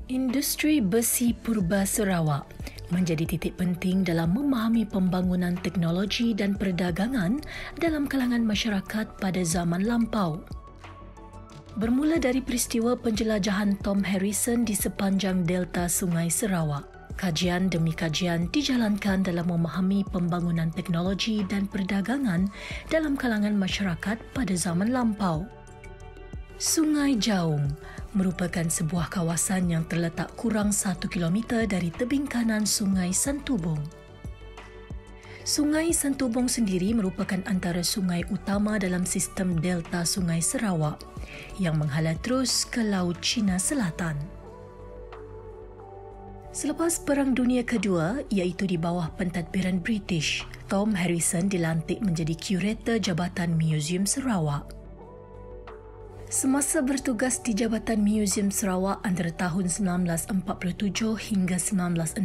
Industri besi purba Sarawak menjadi titik penting dalam memahami pembangunan teknologi dan perdagangan dalam kalangan masyarakat pada zaman lampau. Bermula dari peristiwa penjelajahan Tom Harrison di sepanjang delta Sungai Sarawak, kajian demi kajian dijalankan dalam memahami pembangunan teknologi dan perdagangan dalam kalangan masyarakat pada zaman lampau. Sungai Jaung merupakan sebuah kawasan yang terletak kurang 1 kilometer dari tebing kanan Sungai Santubong. Sungai Santubong sendiri merupakan antara sungai utama dalam sistem delta Sungai Sarawak yang menghala terus ke Laut Cina Selatan. Selepas Perang Dunia Kedua, iaitu di bawah pentadbiran British, Tom Harrison dilantik menjadi Kurator Jabatan Museum Sarawak. Semasa bertugas di Jabatan Museum Sarawak antara tahun 1947 hingga 1966,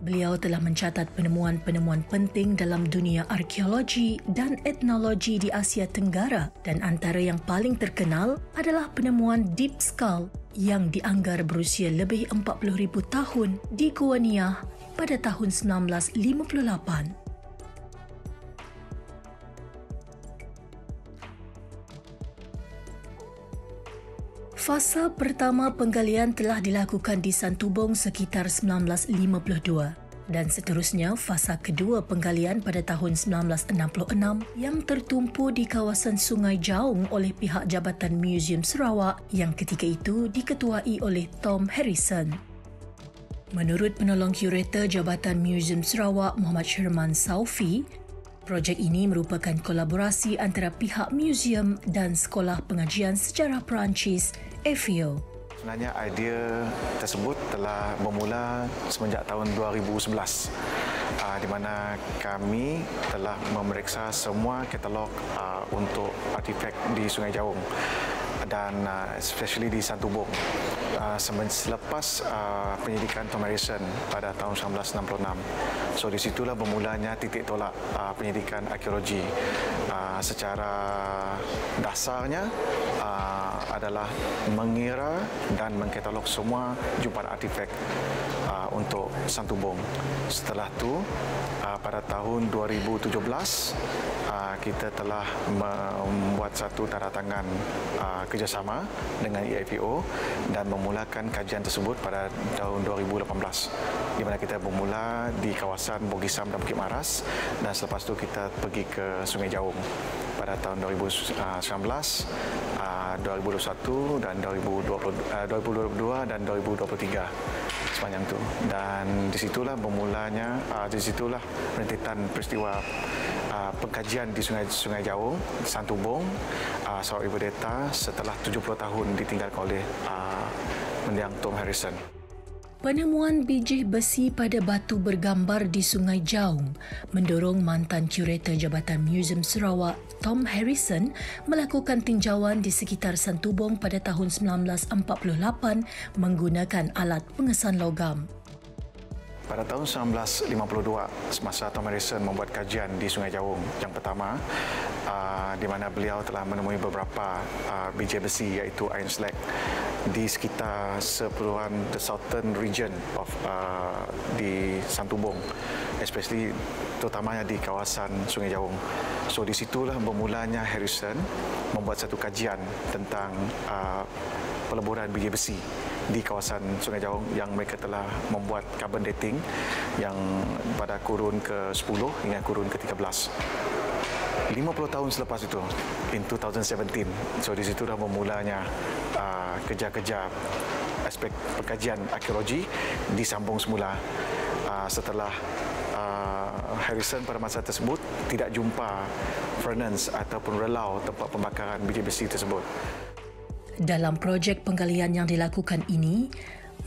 beliau telah mencatat penemuan-penemuan penting dalam dunia arkeologi dan etnologi di Asia Tenggara, dan antara yang paling terkenal adalah penemuan Deep Skull yang dianggar berusia lebih 40,000 tahun di Gua Niah pada tahun 1958. Fasa pertama penggalian telah dilakukan di Santubong sekitar 1952 dan seterusnya fasa kedua penggalian pada tahun 1966 yang tertumpu di kawasan Sungai Jaung oleh pihak Jabatan Museum Sarawak yang ketika itu diketuai oleh Tom Harrison. Menurut penolong kurator Jabatan Museum Sarawak Muhammad Sherman Saufi, projek ini merupakan kolaborasi antara pihak museum dan Sekolah Pengajian Sejarah Perancis FEO. Sebenarnya idea tersebut telah bermula semenjak tahun 2011 di mana kami telah memeriksa semua katalog untuk artifak di Sungai Jaung dan especially di Santubong selepas penyidikan Tom Harrison pada tahun 1966. So di situlah bermulanya titik tolak penyidikan arkeologi. Secara dasarnya adalah mengira dan mengkatalog semua jumpaan artifak untuk Santubong. Setelah itu, pada tahun 2017, kita telah membuat satu tanda tangan kerjasama dengan IFEO dan memulakan kajian tersebut pada tahun 2018, di mana kita bermula di kawasan Bogisam dan Bukit Maras, dan selepas itu kita pergi ke Sungai Jaung pada tahun 2019, 2021 dan 2022 dan 2023 sepanjang itu. Dan disitulah bermulanya, disitulah rentetan peristiwa pengkajian di Sungai Jaung, Santubong, Sarawak River Delta setelah 70 tahun ditinggalkan oleh mendiang Tom Harrison. Penemuan biji besi pada batu bergambar di Sungai Jaung mendorong mantan kurator Jabatan Museum Sarawak, Tom Harrison, melakukan tinjauan di sekitar Santubong pada tahun 1948 menggunakan alat pengesan logam. Pada tahun 1952, semasa Tom Harrison membuat kajian di Sungai Jaung yang pertama, di mana beliau telah menemui beberapa biji besi iaitu iron slag di sekitar sepuluhan the southern region of di Santubong, especially terutamanya di kawasan Sungai Jaung. So di situlah bermulanya Harrison membuat satu kajian tentang peleburan biji besi di kawasan Sungai Jaung yang mereka telah membuat carbon dating yang pada kurun ke-10 hingga kurun ke-13. 50 tahun selepas itu, in 2017, so di situ dah bermulanya kerja-kerja aspek pengkajian arkeologi disambung semula setelah Harrison pada masa tersebut tidak jumpa furnace ataupun relau tempat pembakaran biji besi tersebut. Dalam projek penggalian yang dilakukan ini,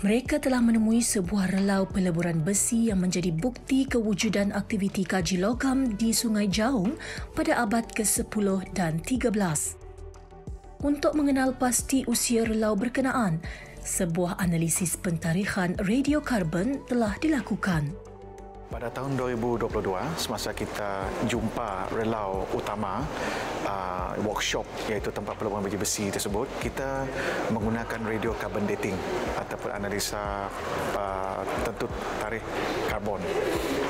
mereka telah menemui sebuah relau peleburan besi yang menjadi bukti kewujudan aktiviti kaji logam di Sungai Jaung pada abad ke-10 dan 13. Untuk mengenal pasti usia relau berkenaan, sebuah analisis pentarikhan radiokarbon telah dilakukan. Pada tahun 2022, semasa kita jumpa relau utama workshop iaitu tempat peluang biji besi tersebut, kita menggunakan radio carbon dating ataupun analisa tentu tarikh karbon,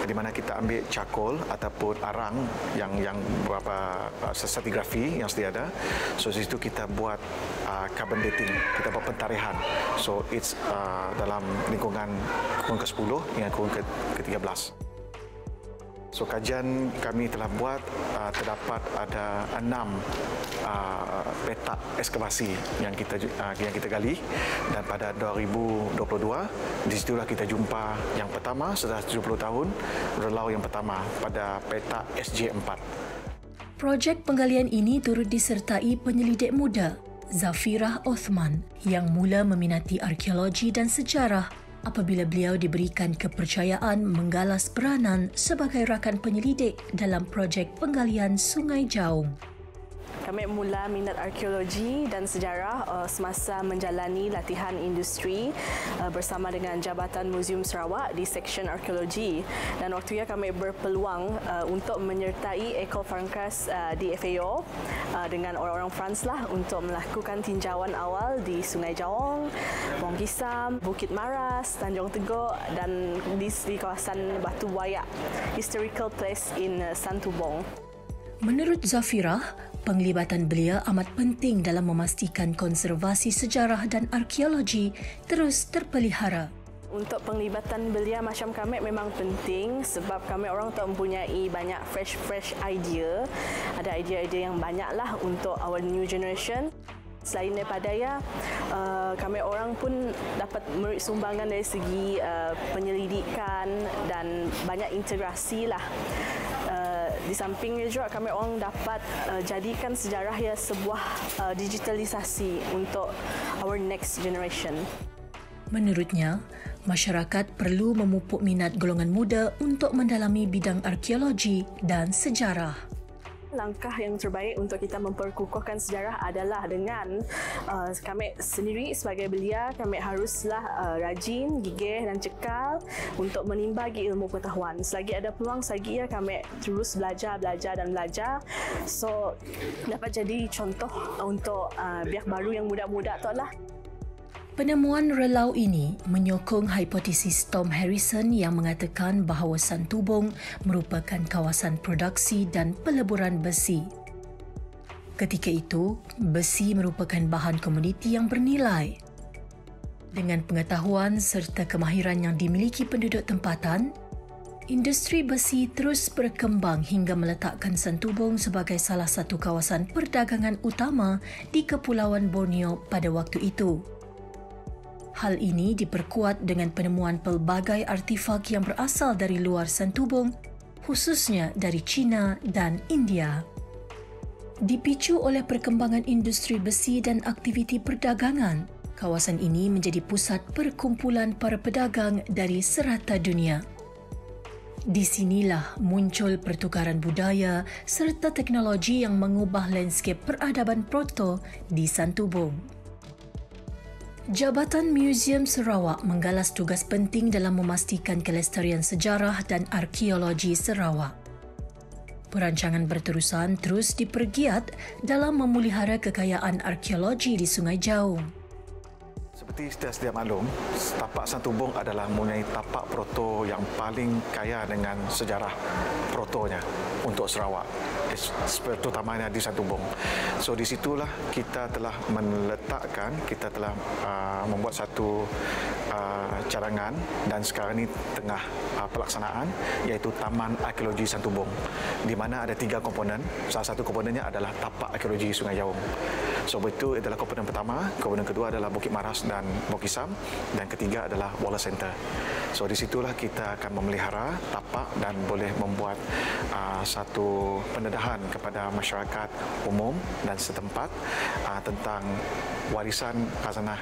di mana kita ambil cakul ataupun arang yang beberapa stratigrafi yang sedia ada. So di situ kita buat carbon dating, kita buat pentarihan. So it's dalam lingkungan kurun ke-10 hingga kurun ke-13. So kajian kami telah buat, terdapat ada 6 petak ekskavasi yang kita gali, dan pada 2022 di situlah kita jumpa yang pertama setelah 70 tahun relau yang pertama pada petak SJ4. Projek penggalian ini turut disertai penyelidik muda Zafirah Othman yang mula meminati arkeologi dan sejarah apabila beliau diberikan kepercayaan menggalas peranan sebagai rakan penyelidik dalam projek penggalian Sungai Jaung. Kami mula minat arkeologi dan sejarah semasa menjalani latihan industri bersama dengan Jabatan Muzium Sarawak di Seksyen Arkeologi, dan waktu itu kami berpeluang untuk menyertai Eko Farnkras di FAO dengan orang-orang France lah untuk melakukan tinjauan awal di Sungai Jaung, Bong Kisam, Bukit Maras, Tanjung Teguk dan di kawasan Batu Buayak, historical place in Santubong. Menurut Zafirah, penglibatan beliau amat penting dalam memastikan konservasi sejarah dan arkeologi terus terpelihara. Untuk penglibatan belia macam kami memang penting sebab kami orang tu mempunyai banyak fresh idea. Ada idea-idea yang banyaklah untuk our new generation. Selain daripada kami orang pun dapat memberi sumbangan dari segi penyelidikan dan banyak integrasi lah. Di sampingnya juga kami orang dapat jadikan sejarah sebuah digitalisasi untuk our next generation. Menurutnya, masyarakat perlu memupuk minat golongan muda untuk mendalami bidang arkeologi dan sejarah. Langkah yang terbaik untuk kita memperkukuhkan sejarah adalah dengan kami sendiri sebagai belia, kami haruslah rajin, gigih dan cekal untuk menimbagi ilmu pengetahuan. Selagi ada peluang, selagi kami terus belajar. So, dapat jadi contoh untuk pihak baru yang muda-muda tu lah. Penemuan relau ini menyokong hipotesis Tom Harrison yang mengatakan bahawa Santubong merupakan kawasan produksi dan peleburan besi. Ketika itu, besi merupakan bahan komoditi yang bernilai. Dengan pengetahuan serta kemahiran yang dimiliki penduduk tempatan, industri besi terus berkembang hingga meletakkan Santubong sebagai salah satu kawasan perdagangan utama di Kepulauan Borneo pada waktu itu. Hal ini diperkuat dengan penemuan pelbagai artifak yang berasal dari luar Santubong, khususnya dari China dan India. Dipicu oleh perkembangan industri besi dan aktiviti perdagangan, kawasan ini menjadi pusat perkumpulan para pedagang dari serata dunia. Di sinilah muncul pertukaran budaya serta teknologi yang mengubah landscape peradaban proto di Santubong. Jabatan Muzium Sarawak menggalas tugas penting dalam memastikan kelestarian sejarah dan arkeologi Sarawak. Perancangan berterusan terus dipergiat dalam memelihara kekayaan arkeologi di Sungai Jaung. Seperti sedia maklum, tapak Santubong adalah mempunyai tapak proto yang paling kaya dengan sejarah protonya untuk Sarawak, terutamanya di Santubong. So di situlah kita telah membuat satu cadangan dan sekarang ini tengah pelaksanaan, iaitu Taman Arkeologi Santubong, di mana ada 3 komponen. Salah satu komponennya adalah tapak arkeologi Sungai Jaung. So itu adalah komponen pertama, komponen kedua adalah Bukit Maras dan Bong Kisam, dan ketiga adalah Wallace Center. So di situlah kita akan memelihara tapak dan boleh membuat satu pendedahan kepada masyarakat umum dan setempat tentang warisan khazanah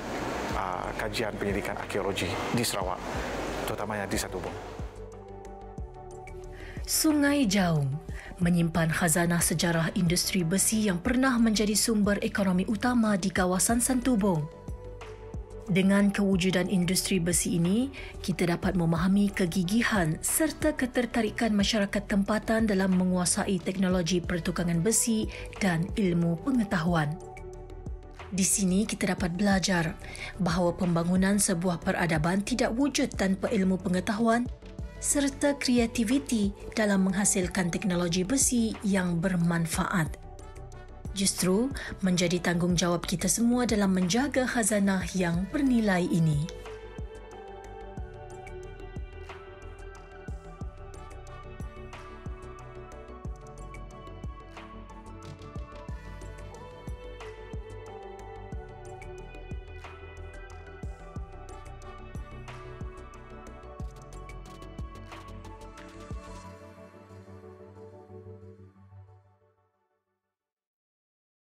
kajian penyelidikan arkeologi di Sarawak, terutamanya di Santubong. Sungai Jaung menyimpan khazanah sejarah industri besi yang pernah menjadi sumber ekonomi utama di kawasan Santubong. Dengan kewujudan industri besi ini, kita dapat memahami kegigihan serta ketertarikan masyarakat tempatan dalam menguasai teknologi pertukangan besi dan ilmu pengetahuan. Di sini kita dapat belajar bahawa pembangunan sebuah peradaban tidak wujud tanpa ilmu pengetahuan serta kreativiti dalam menghasilkan teknologi besi yang bermanfaat. Justru menjadi tanggungjawab kita semua dalam menjaga khazanah yang bernilai ini.